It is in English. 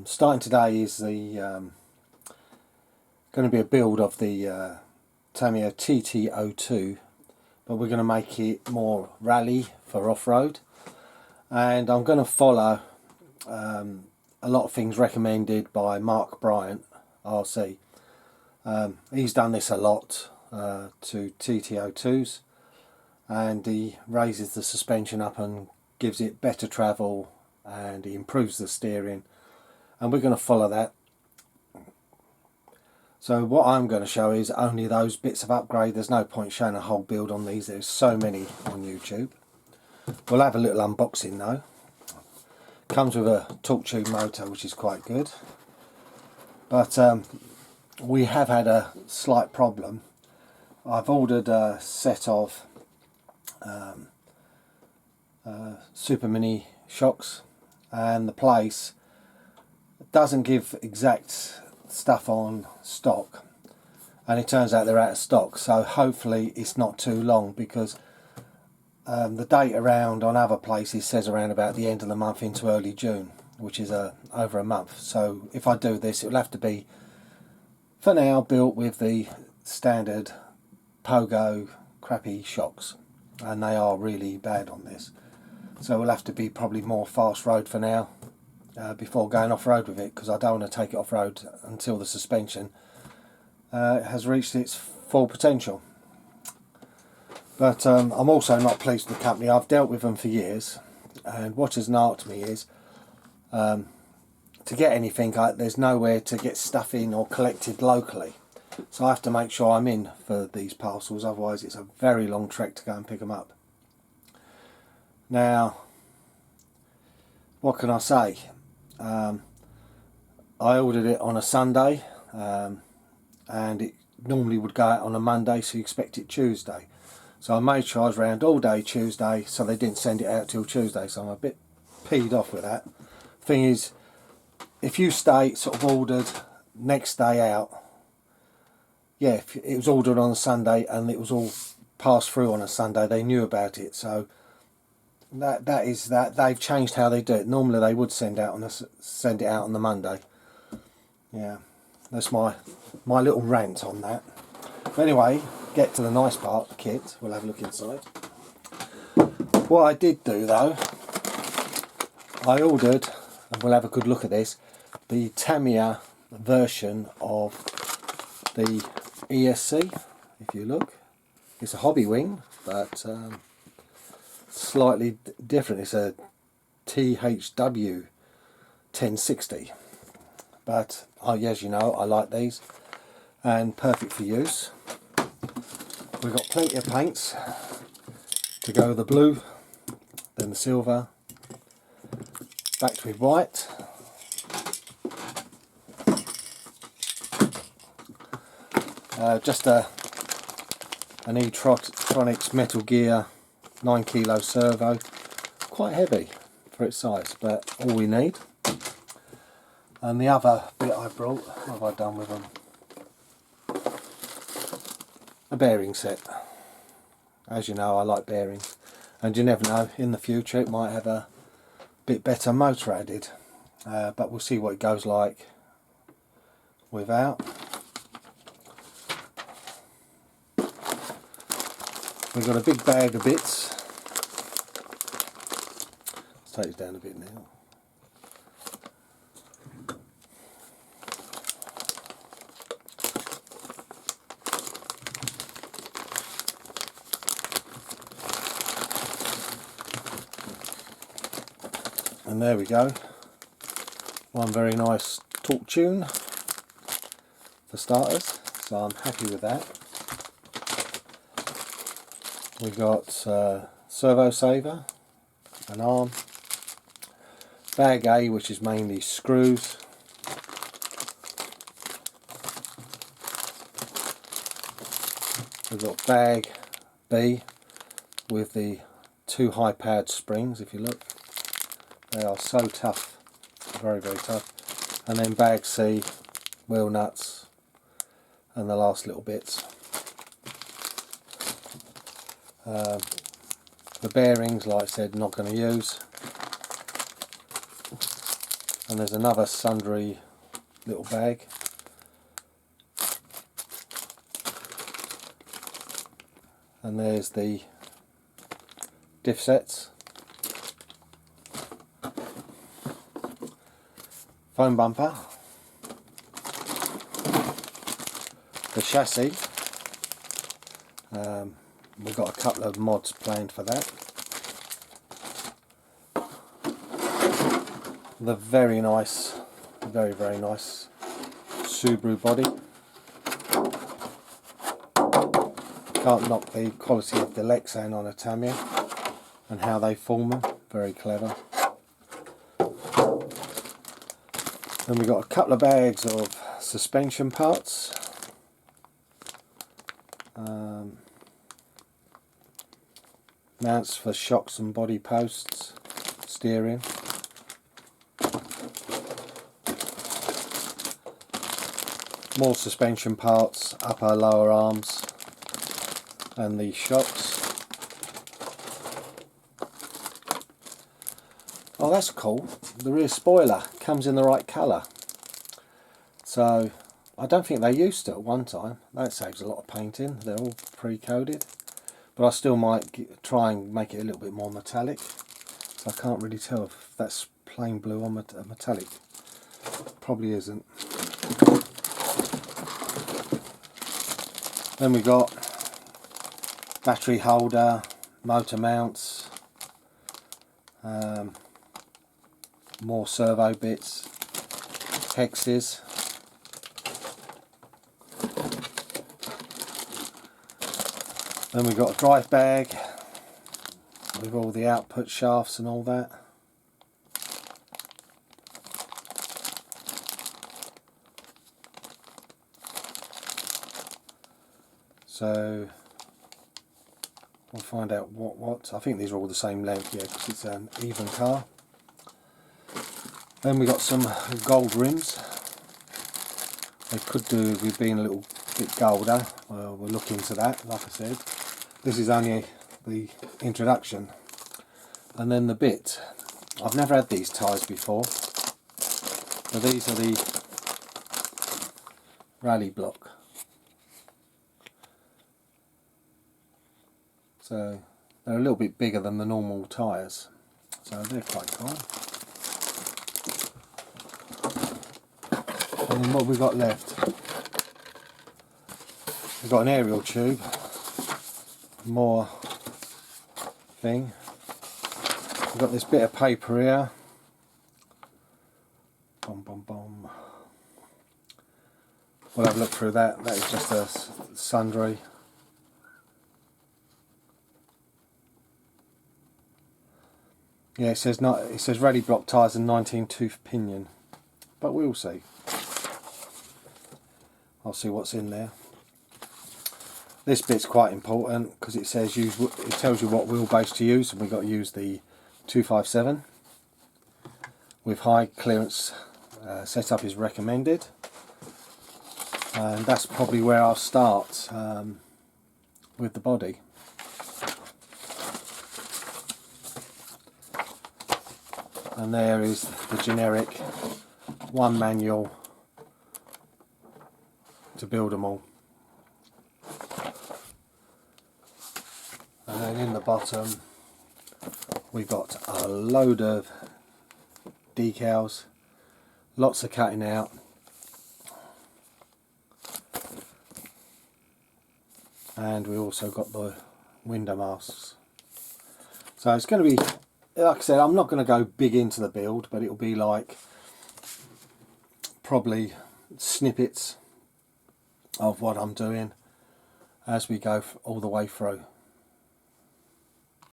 Starting today is the going to be a build of the Tamiya TT02, but we're going to make it more rally for off-road, and I'm going to follow a lot of things recommended by Bryan RC. He's done this a lot to TT02s, and he raises the suspension up and gives it better travel, and he improves the steering, and we're going to follow that. So what I'm going to show is only those bits of upgrade. There's no point showing a whole build on these. There's so many on YouTube. We'll have a little unboxing though. Comes with a torque tube motor, which is quite good, but we have had a slight problem. I've ordered a set of Super Mini shocks, and the place doesn't give exact stuff on stock, and it turns out they're out of stock. So hopefully it's not too long, because the date around on other places says around about the end of the month into early June, which is over a month. So if I do this, it will have to be, for now, built with the standard Pogo crappy shocks, and they are really bad on this. So we'll have to be probably more fast road for now, before going off road with it, because I don't want to take it off road until the suspension has reached its full potential. But I'm also not pleased with the company. I've dealt with them for years, and what has narked me is to get anything, there's nowhere to get stuff in or collected locally. So I have to make sure I'm in for these parcels, otherwise it's a very long trek to go and pick them up. Now, what can I say? I ordered it on a Sunday, and it normally would go out on a Monday, so you expect it Tuesday. So I made sure I was around all day Tuesday, so they didn't send it out till Tuesday, so I'm a bit peed off with that. Thing is, if you stay sort of ordered next day out, yeah, if it was ordered on a Sunday and it was all passed through on a Sunday, they knew about it. So that is that. They've changed how they do it. Normally they would send it out on the Monday. Yeah, that's my little rant on that. But anyway, get to the nice part, the kit. We'll have a look inside. What I did do though, I ordered, and we'll have a good look at this, the Tamiya version of the ESC. If you look, it's a hobby wing, but slightly different. It's a THW 1060, but as you know, I like these, and perfect for use. We've got plenty of paints to go with the blue, then the silver, backed with white. Just an E-Tronics Metal Gear 9 kilo servo, quite heavy for its size, but all we need. And the other bit I brought, what have I done with them? A bearing set. As you know, I like bearings, and you never know, in the future it might have a bit better motor added, but we'll see what it goes like without. We've got a big bag of bits. Let's take it down a bit now. And there we go. One very nice torque tune for starters, so I'm happy with that. We've got servo saver, an arm, bag A, which is mainly screws, we've got bag B with the 2 high powered springs. If you look, they are so tough, very very tough. And then bag C, wheel nuts, and the last little bits. The bearings, like I said, not going to use. And there's another sundry little bag. And there's the diff sets, foam bumper, the chassis. We've got a couple of mods planned for that. The very nice, very nice Subaru body. Can't knock the quality of the Lexan on a Tamiya and how they form them. Very clever. Then we've got a couple of bags of suspension parts. Mounts for shocks and body posts, steering. More suspension parts, upper, lower arms, and the shocks. Oh, that's cool. The rear spoiler comes in the right colour. So I don't think they used to at one time. That saves a lot of painting. They're all pre-coded. But I still might try and make it a little bit more metallic. So I can't really tell if that's plain blue or metallic. Probably isn't. Then we got battery holder, motor mounts, more servo bits, hexes. Then we got a drive bag with all the output shafts and all that. So we'll find out what. I think these are all the same length, yeah, because it's an even car. Then we got some gold rims. They could do with being a little bit golder. Well, we'll look into that, like I said. This is only the introduction. And then the bit. I've never had these tyres before. So these are the rally block. So they're a little bit bigger than the normal tyres. So they're quite cool. And then what we've got left? We've got an aerial tube. More thing. We've got this bit of paper here. We'll have a look through that. That is just a sundry. Yeah, it says rally block tyres and 19 tooth pinion, but we'll see. I'll see what's in there. This bit's quite important because it says it tells you what wheelbase to use, and we've got to use the 257 with high clearance. Setup is recommended, and that's probably where I'll start with the body. And there is the generic one manual to build them all. And then in the bottom we've got a load of decals, lots of cutting out, and we also got the window masks. So it's going to be, like I said, I'm not going to go big into the build, but it'll be like probably snippets of what I'm doing as we go all the way through.